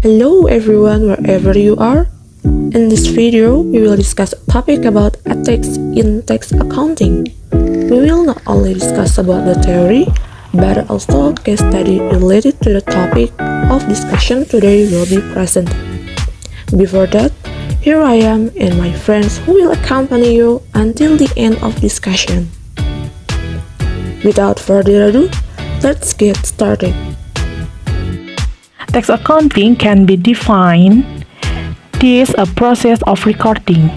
Hello everyone, wherever you are. In this video, we will discuss a topic about ethics in tax accounting. We will not only discuss about the theory, but also case study related to the topic of discussion today will be present. Before that, here I am and my friends who will accompany you until the end of discussion. Without further ado, let's get started. Tax accounting can be defined as a process of recording,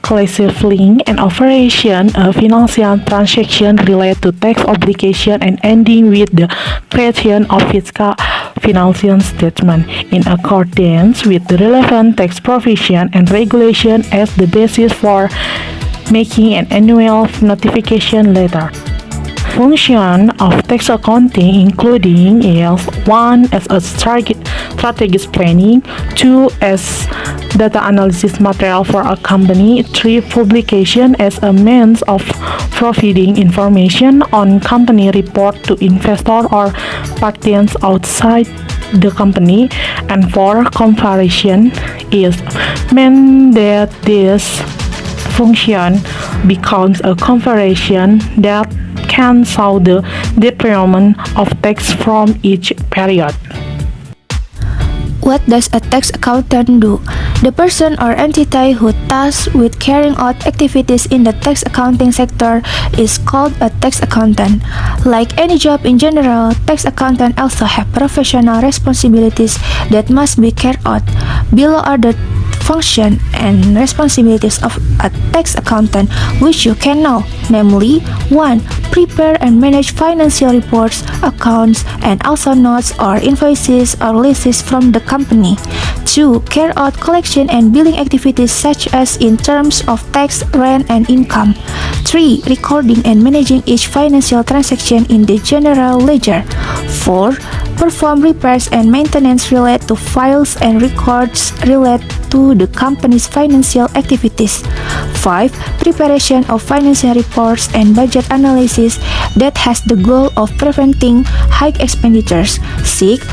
classifying, and operation a financial transaction related to tax obligation and ending with the creation of fiscal financial statement in accordance with the relevant tax provision and regulation as the basis for making an annual notification letter. Function of tax accounting including is 1. As a strategic planning, 2. As data analysis material for a company, 3. Publication as a means of providing information on company report to investors or parties outside the company, and 4. Comparison is meant that this function becomes a comparison that can show the deployment of tax from each period. What does a tax accountant do? The person or entity who tasked with carrying out activities in the tax accounting sector is called a tax accountant. Like any job in general, tax accountants also have professional responsibilities that must be carried out. Below are the function and responsibilities of a tax accountant which you can know, namely 1. Prepare and manage financial reports, accounts, and also notes or invoices or leases from the company. 2. Carry out collection and billing activities such as in terms of tax, rent, and income. 3. Recording and managing each financial transaction in the general ledger. 4. Perform repairs and maintenance related to files and records related to the company's financial activities. 5. Preparation of financial reports and budget analysis that has the goal of preventing high expenditures. 6.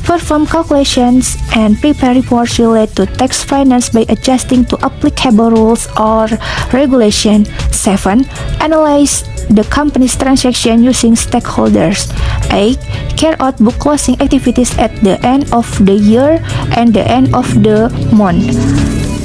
Perform calculations and prepare reports related to tax finance by adjusting to applicable rules or regulation. 7. Analyze the company's transaction using stakeholders. 8. Carry out book closing activities at the end of the year and the end of the month.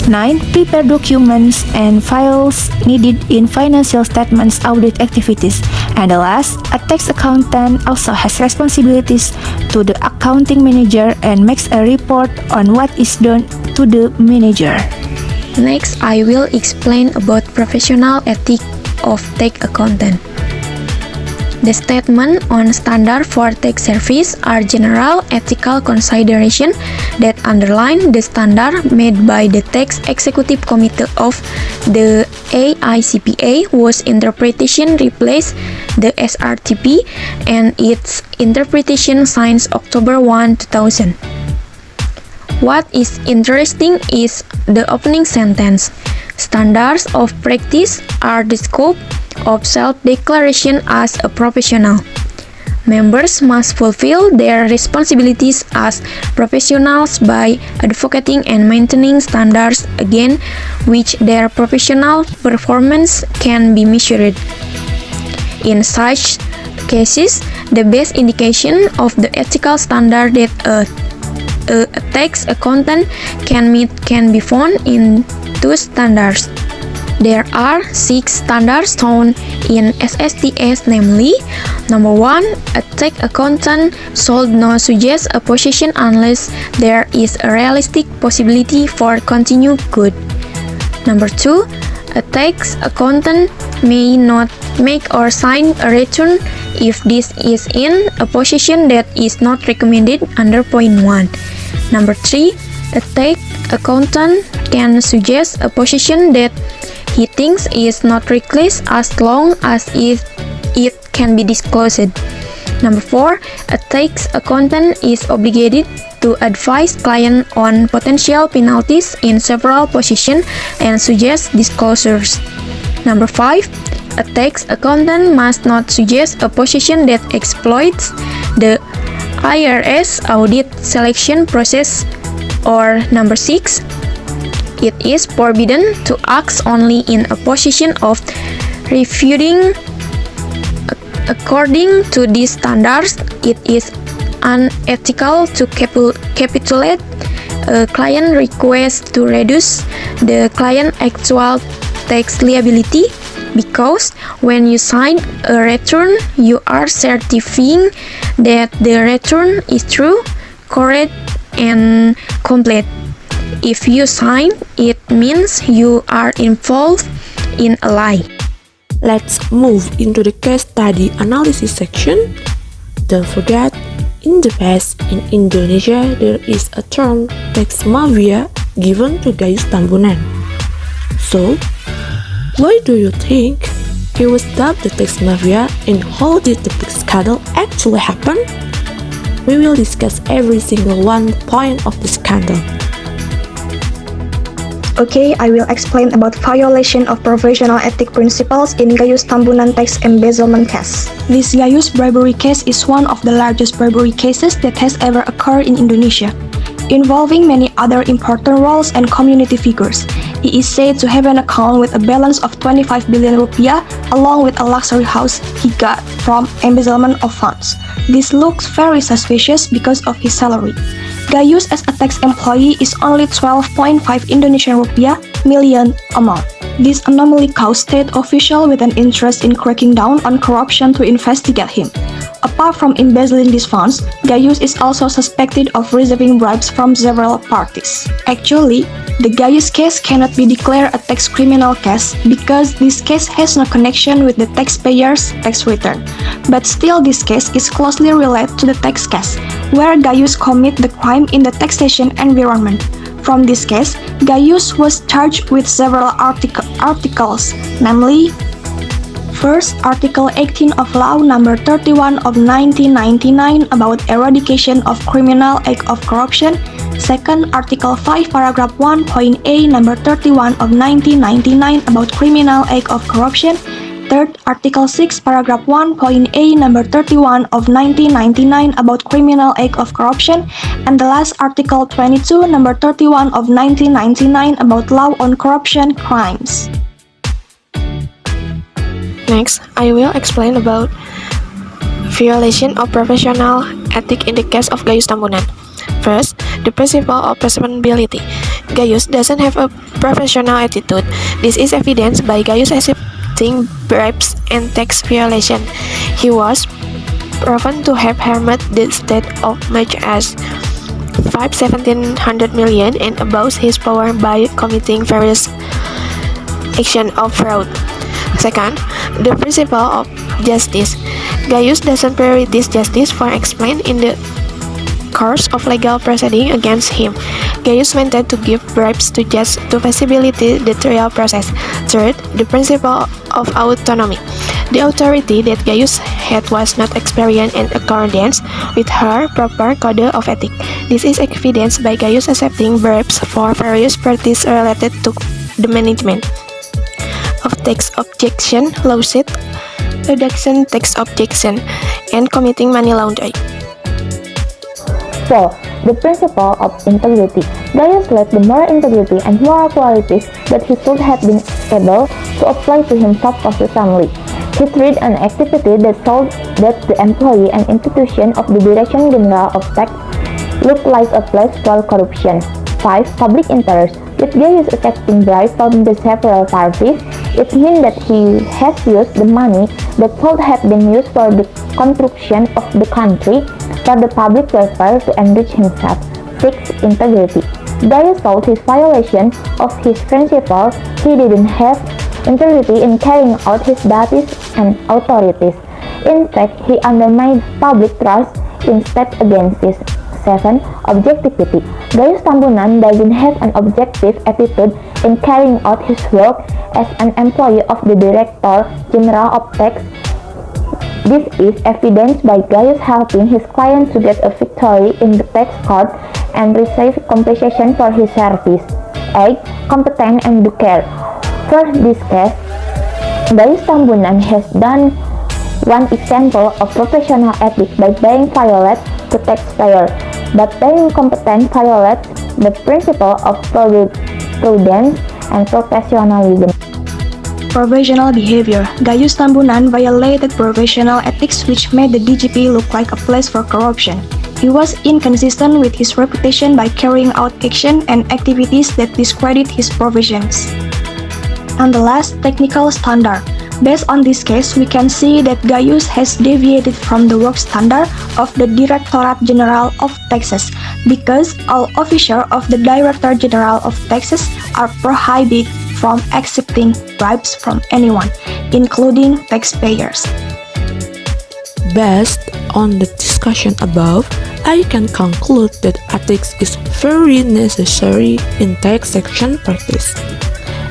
9. Prepare documents and files needed in financial statements audit activities. And the last, a tax accountant also has responsibilities to the accounting manager and makes a report on what is done to the manager. Next, I will explain about professional ethics of tax accountant. The statement on standard for tax service are general ethical considerations that underline the standard made by the Tax Executive Committee of the AICPA, whose interpretation replaced the SRTP and its interpretation since October 1, 2000. What is interesting is the opening sentence. Standards of practice are the scope of self-declaration as a professional. Members must fulfill their responsibilities as professionals by advocating and maintaining standards against which their professional performance can be measured. In such cases, the best indication of the ethical standard that a tax accountant can meet can be found in two standards. There are 6 standards found in SSTS, namely: Number 1. A tax accountant should not suggest a position unless there is a realistic possibility for continued good. Number 2. A tax accountant may not make or sign a return if this is in a position that is not recommended under point 1. Number 3. A tax accountant can suggest a position that he thinks is not reckless as long as it can be disclosed. Number 4. A tax accountant is obligated to advise client on potential penalties in several positions and suggest disclosures. Number 5. A tax accountant must not suggest a position that exploits the IRS audit selection process Or number 6, it is forbidden to act only in a position of refuting. According to these standards, it is unethical to capitulate a client request to reduce the client actual tax liability, because when you sign a return, you are certifying that the return is true, correct, and complete. If you sign, it means you are involved in a lie. Let's move into the case study analysis section. Don't forget, in the past, in Indonesia, there is a term tax mafia given to Gayus Tambunan. So, why do you think he was dubbed the tax mafia, and how did the tax scandal actually happen? We will discuss every single one point of the scandal. Okay, I will explain about violation of professional ethic principles in Gayus Tambunan tax embezzlement case. This Gayus bribery case is one of the largest bribery cases that has ever occurred in Indonesia, involving many other important roles and community figures. He is said to have an account with a balance of 25 billion rupiah along with a luxury house he got from embezzlement of funds. This looks very suspicious because of his salary. Gayus as a tax employee is only 12.5 Indonesian rupiah million amount. This anomaly caused state officials with an interest in cracking down on corruption to investigate him. Apart from embezzling these funds, Gayus is also suspected of receiving bribes from several parties. Actually, the Gayus case cannot be declared a tax criminal case because this case has no connection with the taxpayer's tax return. But still, this case is closely related to the tax case, where Gayus commit the crime in the taxation environment. From this case, Gayus was charged with several articles, namely: First, Article 18 of Law Number 31 of 1999 about eradication of criminal act of corruption. Second, Article 5, Paragraph 1.a Number 31 of 1999 about criminal act of corruption. Third, Article 6, Paragraph 1.a Number 31 of 1999 about criminal act of corruption. And the last, Article 22, Number 31 of 1999 about law on corruption crimes. Next, I will explain about violation of professional ethics in the case of Gayus Tambunan. First, the principle of responsibility. Gayus doesn't have a professional attitude. This is evidenced by Gayus accepting bribes and tax violation. He was proven to have harmed the state of much as 1700 million and abused his power by committing various actions of fraud. Second, the principle of justice. Gayus doesn't prioritize justice for explained in the course of legal proceeding against him. Gayus maintained to give bribes to judge to facilitate the trial process. Third, the principle of autonomy. The authority that Gayus had was not experienced in accordance with her proper code of ethics. This is evidenced by Gayus accepting bribes for various parties related to the management of tax objection lawsuit, reduction tax objection, and committing money laundering. 4. The principle of integrity. Gayus lacked the moral integrity and moral qualities that he should have been able to apply to himself or his family. He treated an activity that showed that the employee and institution of the Direction General of Tax looked like a place for corruption. 5. Public interest. With Gayus accepting bribes from the several parties, it means that he has used the money that should have been used for the construction of the country for the public welfare to enrich himself. 6. Integrity. Gayus showed his violation of his principle. He didn't have integrity in carrying out his duties and authorities. In fact, he undermined public trust in steps against this. 7. Objectivity. Gayus Tambunan doesn't have an objective attitude in carrying out his work as an employee of the Director General of Tax. This is evidenced by Gayus helping his client to get a victory in the tax court and receive compensation for his service. 8. Competence and due care. For this case, Gayus Tambunan has done one example of professional ethics by being violent to taxpayer. but being incompetent violates the principle of prudence and professionalism. Professional behavior. Gayus Tambunan violated professional ethics, which made the DGP look like a place for corruption. He was inconsistent with his reputation by carrying out action and activities that discredit his professions. And the last, technical standard. Based on this case, we can see that Gayus has deviated from the work standard of the Directorate General of Taxes, because all officers of the Director General of Taxes are prohibited from accepting bribes from anyone, including taxpayers. Based on the discussion above, I can conclude that ethics is very necessary in taxation practice,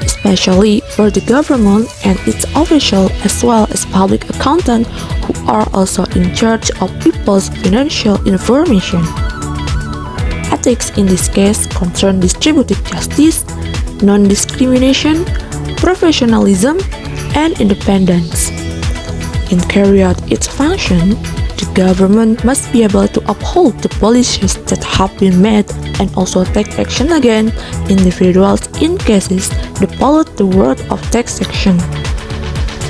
especially for the government and its officials, as well as public accountants who are also in charge of people's financial information. Ethics in this case concern distributive justice, non-discrimination, professionalism, and independence. In carrying out its function, the government must be able to uphold the policies that have been made and also take action against individuals in cases that pollute the world of taxation.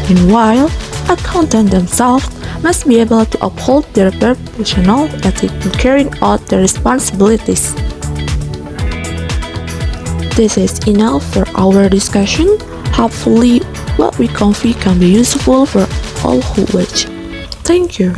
Meanwhile, accountants themselves must be able to uphold their professional ethics in carrying out their responsibilities. This is enough for our discussion. Hopefully, what we convey can be useful for all who watch. Thank you.